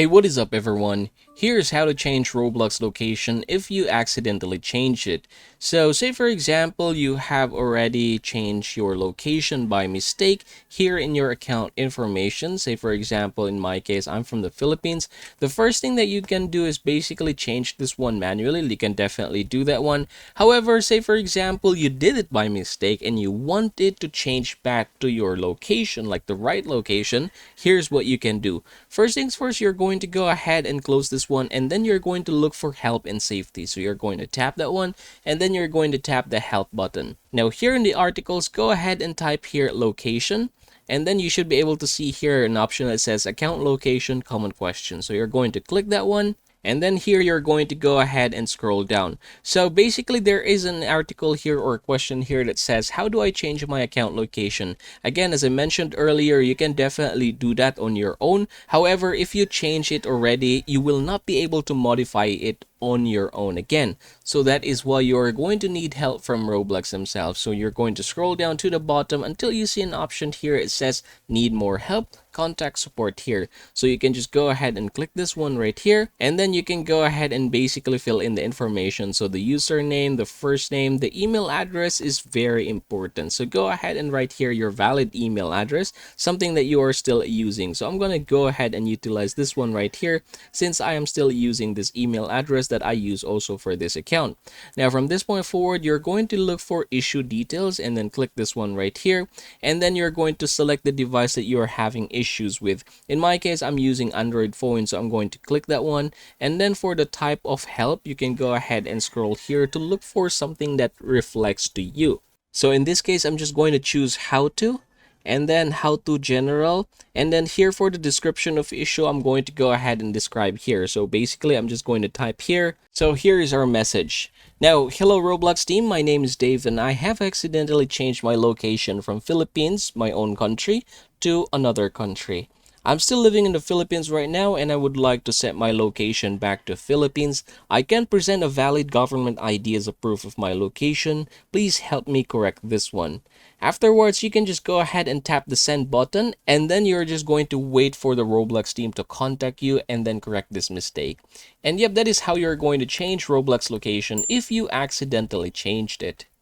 Hey, what is up everyone? Here's how to change Roblox location if you accidentally change it. So say for example, you have already changed your location by mistake here in your account information. Say for example, in my case, I'm from the Philippines. The first thing that you can do is basically change this one manually. You can definitely do that one. However, say for example, you did it by mistake and you want it to change back to your location, like the right location. Here's what you can do. First things first, you're going to go ahead and close this one, and then you're going to look for help and safety. So you're going to tap that one, and then you're going to tap the help button. Now here in the articles, go ahead and type here location, and then you should be able to see here an option that says account location common question. So you're going to click that one. And then here you're going to go ahead and scroll down. So basically there is an article here or a question here that says, how do I change my account location? Again, as I mentioned earlier, you can definitely do that on your own. However, if you change it already, you will not be able to modify it on your own again. So that is why you're going to need help from Roblox themselves. So you're going to scroll down to the bottom until you see an option here. It says need more help, contact support here. So you can just go ahead and click this one right here, and then you can go ahead and basically fill in the information. So the username, the first name, the email address is very important. So go ahead and write here your valid email address, something that you are still using. So I'm going to go ahead and utilize this one right here since I am still using this email address that I use also for this account. Now from this point forward, you're going to look for issue details and then click this one right here, and then you're going to select the device that you are having issues with. In my case, I'm using Android phone, so I'm going to click that one, and then for the type of help, you can go ahead and scroll here to look for something that reflects to you. So in this case, I'm just going to choose how to, and then how to general, and then here for the description of issue, I'm going to go ahead and describe here. So basically I'm just going to type here. So here is our message. Now, hello Roblox team, my name is Dave and I have accidentally changed my location from Philippines, my own country, to another country. I'm still living in the Philippines right now and I would like to set my location back to Philippines. I can present a valid government ID as a proof of my location. Please help me correct this one. Afterwards, you can just go ahead and tap the send button, and then you're just going to wait for the Roblox team to contact you and then correct this mistake. And yep, that is how you're going to change Roblox location if you accidentally changed it.